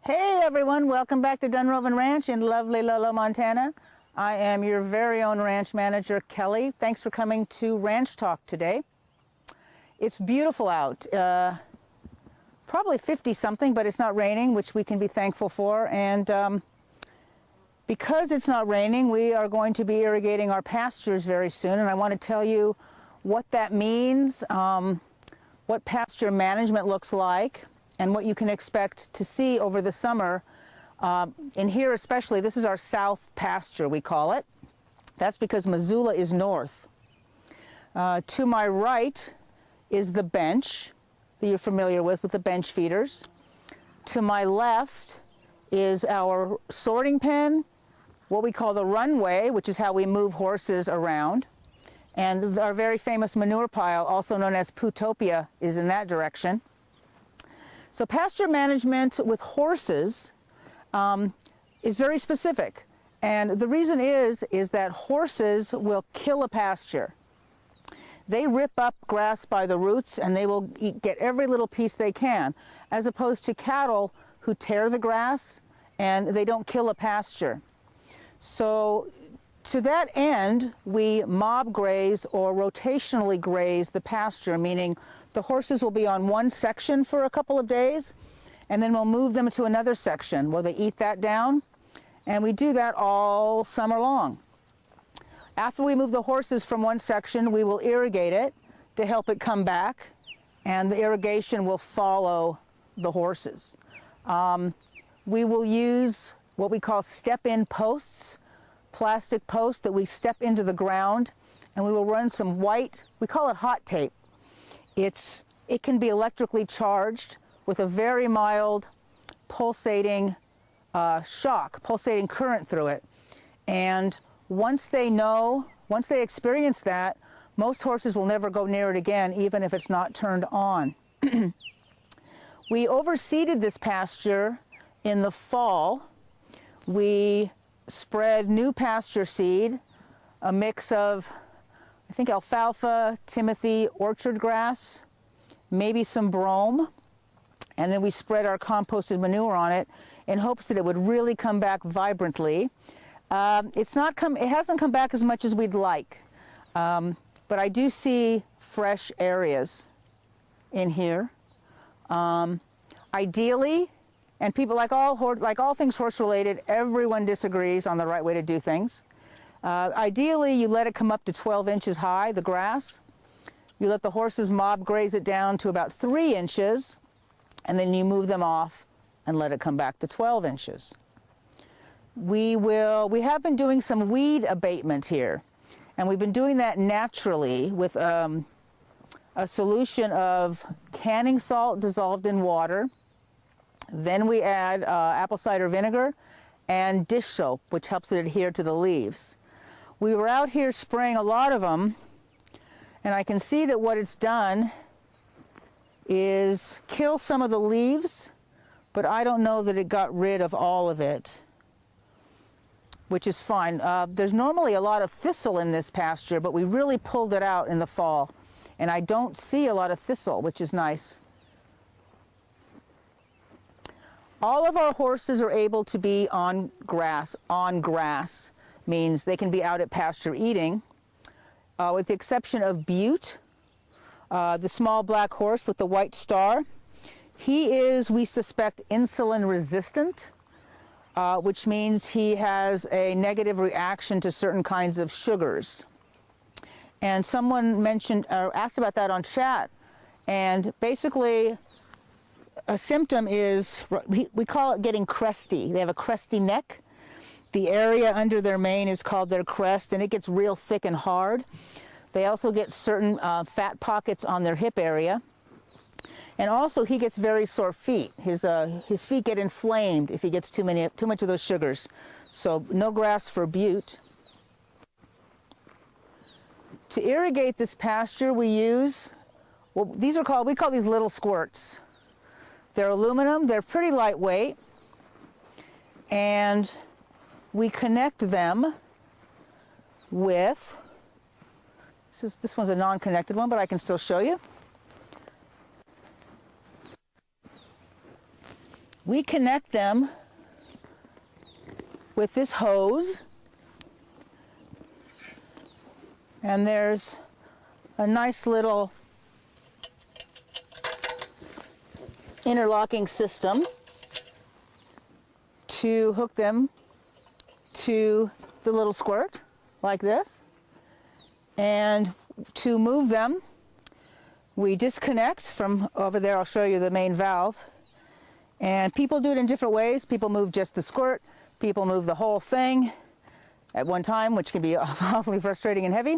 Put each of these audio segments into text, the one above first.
Hey everyone, welcome back to Dunrovin Ranch in lovely Lolo, Montana. I am your very own ranch manager, Kelly. Thanks for coming to Ranch Talk today. It's beautiful out, probably 50 something, but it's not raining, which we can be thankful for. And because it's not raining, we are going to be irrigating our pastures very soon. And I want to tell you what that means, what pasture management looks like, and what you can expect to see over the summer. In here especially, this is our south pasture, we call it. That's because Missoula is north. To my right is the bench that you're familiar with the bench feeders. To my left is our sorting pen, what we call the runway, which is how we move horses around. And our very famous manure pile, also known as Putopia, is in that direction. So pasture management with horses is very specific. And the reason is that horses will kill a pasture. They rip up grass by the roots and they will get every little piece they can, as opposed to cattle who tear the grass and they don't kill a pasture. So to that end, we mob graze or rotationally graze the pasture, meaning the horses will be on one section for a couple of days, and then we'll move them to another section where they eat that down, and we do that all summer long. After we move the horses from one section, we will irrigate it to help it come back, and the irrigation will follow the horses. We will use what we call step-in posts, plastic posts that we step into the ground, and we will run some white, we call it hot tape. It can be electrically charged with a very mild pulsating pulsating current through it. And once they experience that, most horses will never go near it again, even if it's not turned on. We overseeded this pasture in the fall. We spread new pasture seed, a mix of, I think, alfalfa, timothy, orchard grass, maybe some brome, and then we spread our composted manure on it in hopes that it would really come back vibrantly. It hasn't come back as much as we'd like, but I do see fresh areas in here. Ideally, and people like all things horse-related, everyone disagrees on the right way to do things. Ideally, you let it come up to 12 inches high, the grass. You let the horses mob graze it down to about 3 inches, and then you move them off and let it come back to 12 inches. We have been doing some weed abatement here, and we've been doing that naturally with a solution of canning salt dissolved in water. Then we add apple cider vinegar and dish soap, which helps it adhere to the leaves. We were out here spraying a lot of them, and I can see that what it's done is kill some of the leaves, but I don't know that it got rid of all of it, which is fine. There's normally a lot of thistle in this pasture, but we really pulled it out in the fall, and I don't see a lot of thistle, which is nice. All of our horses are able to be on grass. On grass means they can be out at pasture eating, with the exception of Butte, the small black horse with the white star. He is, we suspect, insulin resistant, which means he has a negative reaction to certain kinds of sugars. And someone asked about that on chat, and basically a symptom is, we call it getting crusty. They have a crusty neck. The area under their mane is called their crest, and it gets real thick and hard. They also get certain fat pockets on their hip area. And also he gets very sore feet. His feet get inflamed if he gets too much of those sugars. So no grass for Butte. To irrigate this pasture we use, we call these little squirts. They're aluminum, they're pretty lightweight, and we connect them with, this one's a non-connected one, but I can still show you. We connect them with this hose, and there's a nice little interlocking system to hook them to the little squirt like this. And to move them, we disconnect from over there. I'll show you the main valve. And people do it in different ways. People move just the squirt. People move the whole thing at one time, which can be awfully frustrating and heavy.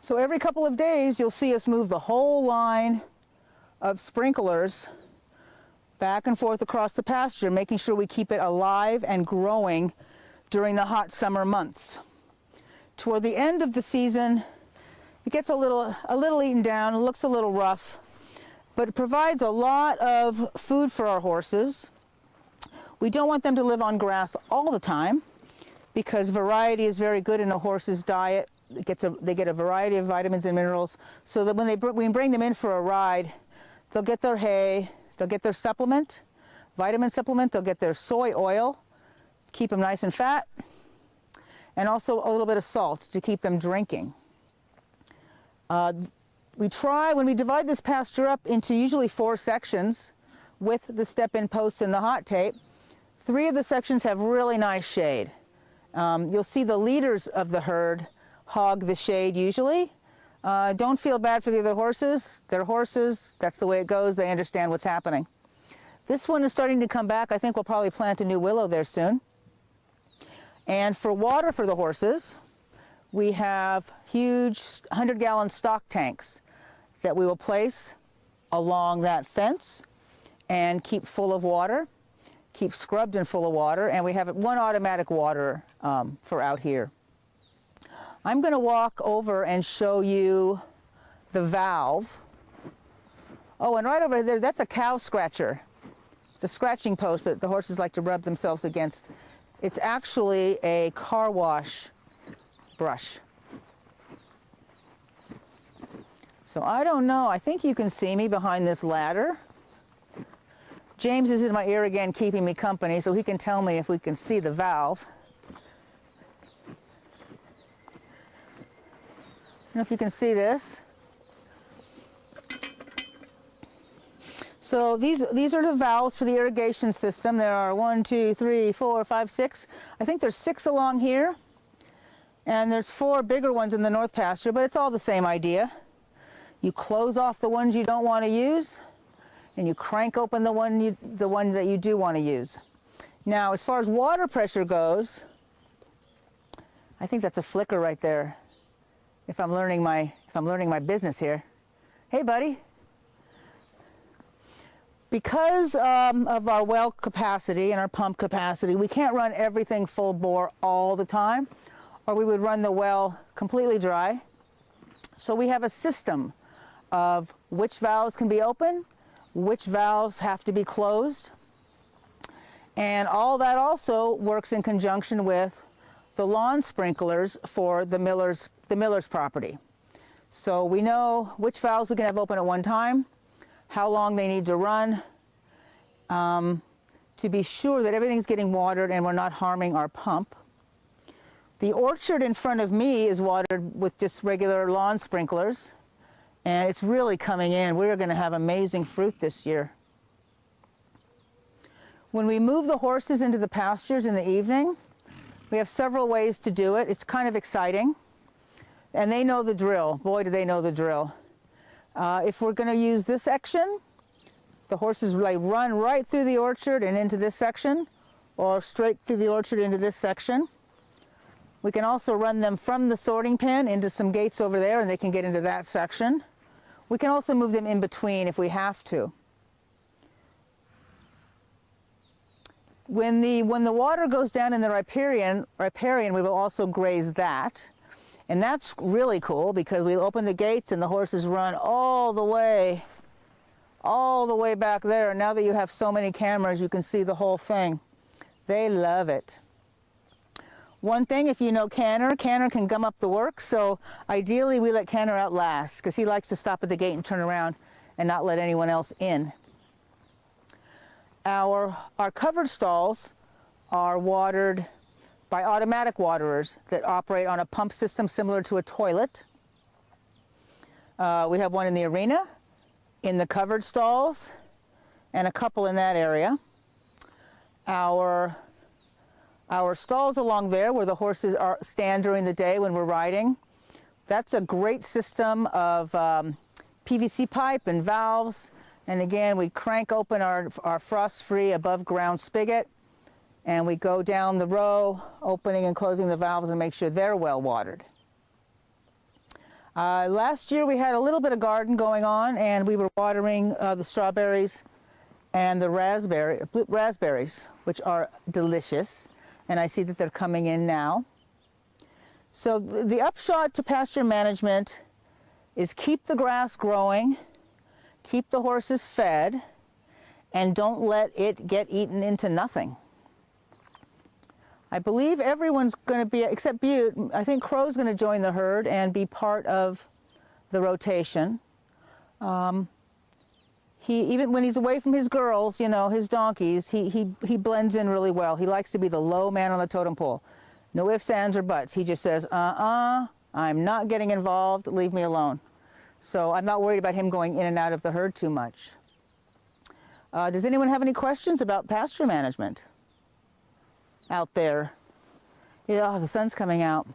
So every couple of days, you'll see us move the whole line of sprinklers back and forth across the pasture, making sure we keep it alive and growing during the hot summer months. Toward the end of the season, it gets a little eaten down, it looks a little rough, but it provides a lot of food for our horses. We don't want them to live on grass all the time because variety is very good in a horse's diet. They get a variety of vitamins and minerals, so that when we bring them in for a ride, they'll get their hay, they'll get their supplement, vitamin supplement, they'll get their soy oil, keep them nice and fat, and also a little bit of salt to keep them drinking. We try, when we divide this pasture up into usually 4 sections with the step-in posts and the hot tape, 3 of the sections have really nice shade. You'll see the leaders of the herd hog the shade usually. Don't feel bad for the other horses. They're horses. That's the way it goes. They understand what's happening. This one is starting to come back. I think we'll probably plant a new willow there soon. And for water for the horses, we have huge 100-gallon stock tanks that we will place along that fence and keep full of water, keep scrubbed and full of water, and we have 1 automatic water for out here. I'm going to walk over and show you the valve. Oh, and right over there, that's a cow scratcher. It's a scratching post that the horses like to rub themselves against. It's actually a car wash brush. So I don't know, I think you can see me behind this ladder. James is in my ear again keeping me company, so he can tell me if we can see the valve. I don't know if you can see this. So these are the valves for the irrigation system. There are 1, 2, 3, 4, 5, 6. I think there's 6 along here. And there's 4 bigger ones in the north pasture, but it's all the same idea. You close off the ones you don't want to use, and you crank open the one that you do want to use. Now, as far as water pressure goes, I think that's a flicker right there. If I'm learning my business here. Hey, buddy. Because of our well capacity and our pump capacity, we can't run everything full bore all the time, or we would run the well completely dry. So we have a system of which valves can be open, which valves have to be closed, and all that also works in conjunction with the lawn sprinklers for the miller's property. So we know which valves we can have open at one time, how long they need to run, to be sure that everything's getting watered and we're not harming our pump. The orchard in front of me is watered with just regular lawn sprinklers, and it's really coming in. We're going to have amazing fruit this year. When we move the horses into the pastures in the evening, we have several ways to do it. It's kind of exciting, and they know the drill. Boy, do they know the drill. If we're going to use this section, the horses like run right through the orchard and into this section, or straight through the orchard into this section. We can also run them from the sorting pen into some gates over there, and they can get into that section. We can also move them in between if we have to. When the water goes down in the riparian, we will also graze that. And that's really cool because we open the gates and the horses run all the way back there. And now that you have so many cameras, you can see the whole thing. They love it. One thing, if you know Canner can gum up the work, so ideally we let Canner out last because he likes to stop at the gate and turn around and not let anyone else in. Our covered stalls are watered by automatic waterers that operate on a pump system similar to a toilet. We have one in the arena, in the covered stalls, and a couple in that area. Our stalls along there where the horses stand during the day when we're riding, that's a great system of PVC pipe and valves. And again, we crank open our frost-free above ground spigot, and we go down the row, opening and closing the valves and make sure they're well watered. Last year we had a little bit of garden going on, and we were watering the strawberries and the raspberries, which are delicious. And I see that they're coming in now. So the upshot to pasture management is keep the grass growing, keep the horses fed, and don't let it get eaten into nothing. I believe everyone's going to be, except Butte, I think Crow's going to join the herd and be part of the rotation. Even when he's away from his girls, you know, his donkeys, he blends in really well. He likes to be the low man on the totem pole. No ifs, ands, or buts. He just says, I'm not getting involved, leave me alone. So I'm not worried about him going in and out of the herd too much. Does anyone have any questions about pasture management out there? Yeah, the sun's coming out.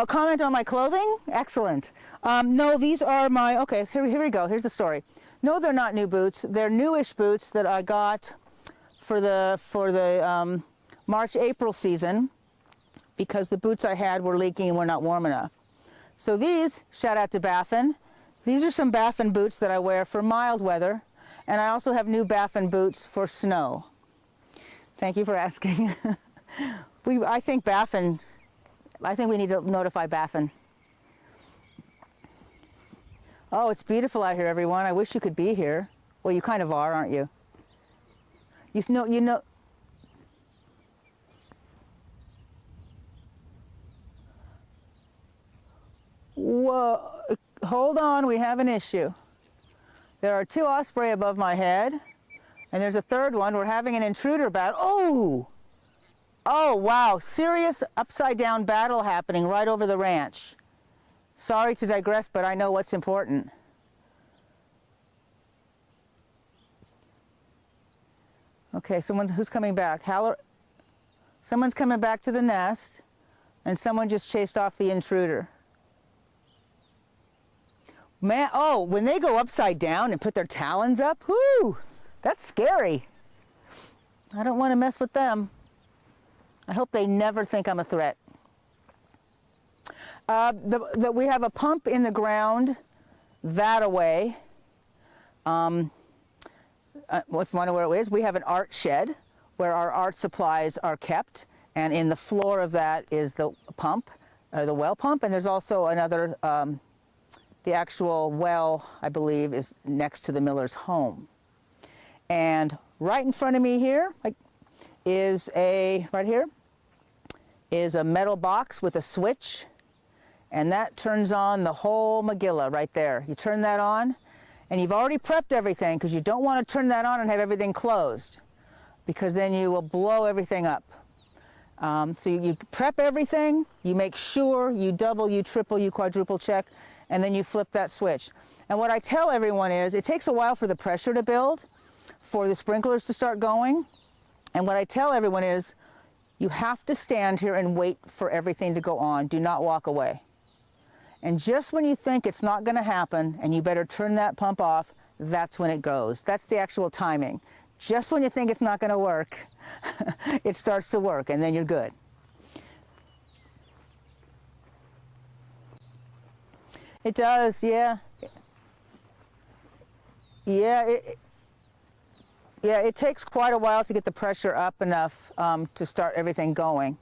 Comment on my clothing? Excellent. No, these are my, okay, here we go. Here's the story. No, they're not new boots. They're newish boots that I got for the March-April season because the boots I had were leaking and were not warm enough. So these, shout out to Baffin, these are some Baffin boots that I wear for mild weather, and I also have new Baffin boots for snow. Thank you for asking. I think we need to notify Baffin. Oh, it's beautiful out here, everyone. I wish you could be here. Well, you kind of are, aren't you? You know. Whoa, hold on, we have an issue. There are two osprey above my head, and there's a third one. We're having an intruder battle. Oh, wow, serious upside down battle happening right over the ranch. Sorry to digress, but I know what's important. Okay, who's coming back? Someone's coming back to the nest, and someone just chased off the intruder. Man, oh, when they go upside down and put their talons up, whoo, that's scary. I don't want to mess with them. I hope they never think I'm a threat. We have a pump in the ground that away. If you wonder where it is, we have an art shed where our art supplies are kept, and in the floor of that is the pump, the well pump, and there's also another, the actual well, I believe, is next to the miller's home. And right in front of me here is right here is a metal box with a switch, and that turns on the whole Megillah right there. You turn that on, and you've already prepped everything because you don't want to turn that on and have everything closed, because then you will blow everything up. So you prep everything, you make sure you double, you triple, you quadruple check, and then you flip that switch. And what I tell everyone is it takes a while for the pressure to build, for the sprinklers to start going. And what I tell everyone is you have to stand here and wait for everything to go on. Do not walk away. And just when you think it's not going to happen and you better turn that pump off, that's when it goes. That's the actual timing. Just when you think it's not going to work, it starts to work, and then you're good. It does, yeah. Yeah, it takes quite a while to get the pressure up enough to start everything going.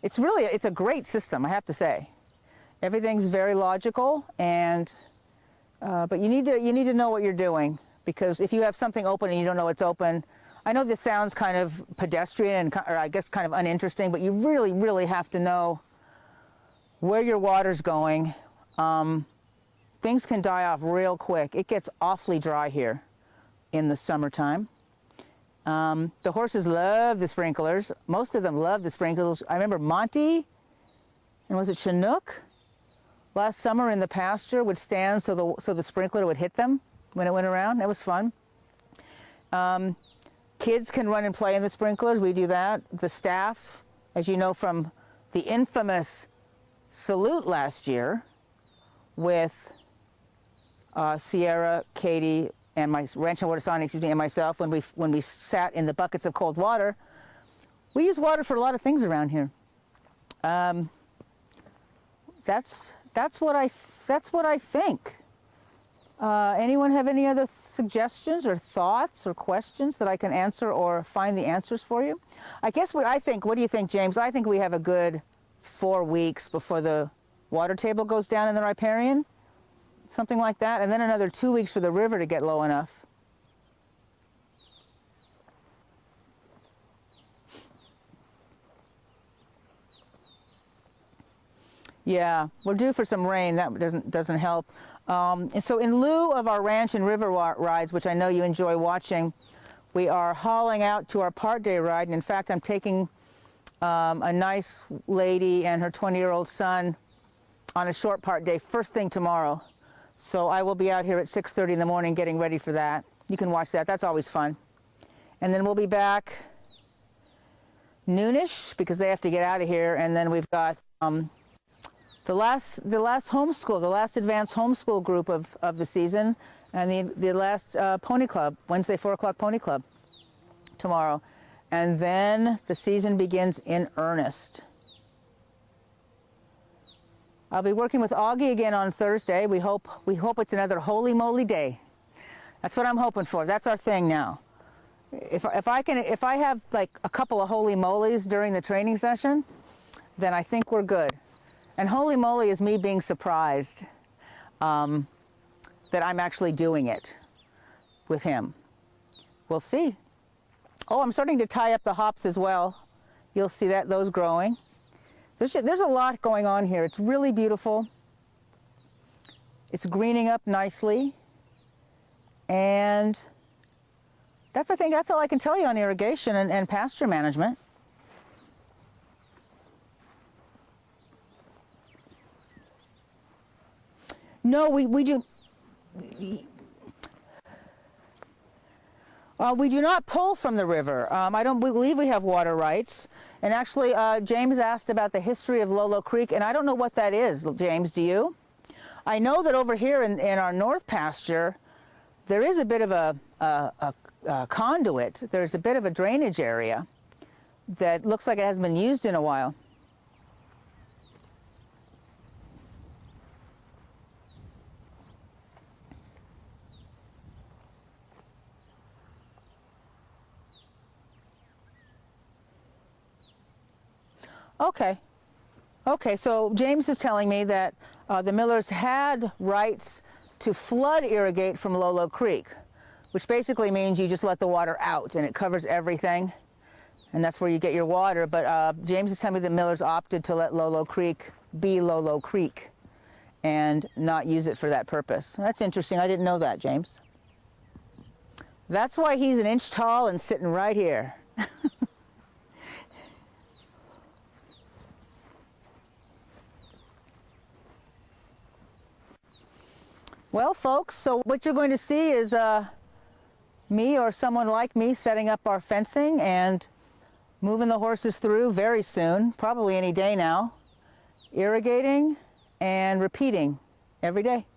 It's a great system, I have to say. Everything's very logical, and but you need to know what you're doing, because if you have something open and you don't know it's open, I know this sounds kind of pedestrian and, or I guess kind of uninteresting, but you really, really have to know where your water's going. Things can die off real quick. It gets awfully dry here in the summertime. The horses love the sprinklers. Most of them love the sprinklers. I remember Monty, and was it Chinook? Last summer in the pasture would stand so the sprinkler would hit them when it went around. That was fun. Kids can run and play in the sprinklers. We do that. The staff, as you know from the infamous salute last year with Sierra, Katie, and my Ranch and Water Sonic, and myself, when we sat in the buckets of cold water, we use water for a lot of things around here. That's what I think. Anyone have any other suggestions or thoughts or questions that I can answer or find the answers for you? I guess what do you think, James? I think we have a good 4 weeks before the water table goes down in the riparian, something like that, and then another 2 weeks for the river to get low enough. Yeah, we're due for some rain. That doesn't help. And so in lieu of our ranch and river rides, which I know you enjoy watching, we are hauling out to our part day ride. And in fact, I'm taking a nice lady and her 20-year-old son on a short part day first thing tomorrow. So I will be out here at 6:30 in the morning getting ready for that. You can watch that. That's always fun. And then we'll be back noonish because they have to get out of here. And then we've got the last homeschool, the last advanced homeschool group of the season, and the last pony club, Wednesday 4 o'clock pony club tomorrow. And then the season begins in earnest. I'll be working with Augie again on Thursday. We hope it's another holy moly day. That's what I'm hoping for. That's our thing now. If I have like a couple of holy molies during the training session, then I think we're good. And holy moly is me being surprised that I'm actually doing it with him. We'll see. Oh, I'm starting to tie up the hops as well. You'll see those growing. There's a lot going on here. It's really beautiful. It's greening up nicely. And I think that's all I can tell you on irrigation and pasture management. No, we do. We do not pull from the river. I don't believe we have water rights. And actually, James asked about the history of Lolo Creek, and I don't know what that is. James, do you? I know that over here in our north pasture, there is a bit of a conduit. There's a bit of a drainage area that looks like it hasn't been used in a while. Okay, so James is telling me that the Millers had rights to flood irrigate from Lolo Creek, which basically means you just let the water out and it covers everything, and that's where you get your water. But James is telling me the Millers opted to let Lolo Creek be Lolo Creek and not use it for that purpose. That's interesting. I didn't know that, James. That's why he's an inch tall and sitting right here. Well, folks, so what you're going to see is me or someone like me setting up our fencing and moving the horses through very soon, probably any day now, irrigating and repeating every day.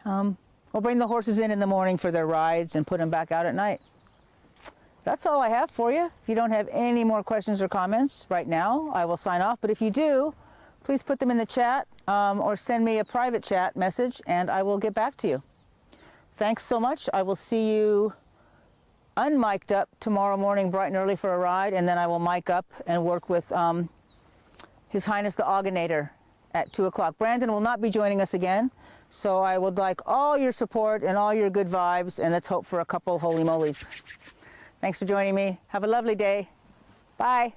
We'll bring the horses in the morning for their rides and put them back out at night. That's all I have for you. If you don't have any more questions or comments right now, I will sign off. But if you do, please put them in the chat or send me a private chat message and I will get back to you. Thanks so much. I will see you unmiked up tomorrow morning bright and early for a ride, and then I will mic up and work with His Highness the Oganator at 2 o'clock. Brandon will not be joining us again, so I would like all your support and all your good vibes, and let's hope for a couple holy molies. Thanks for joining me. Have a lovely day. Bye.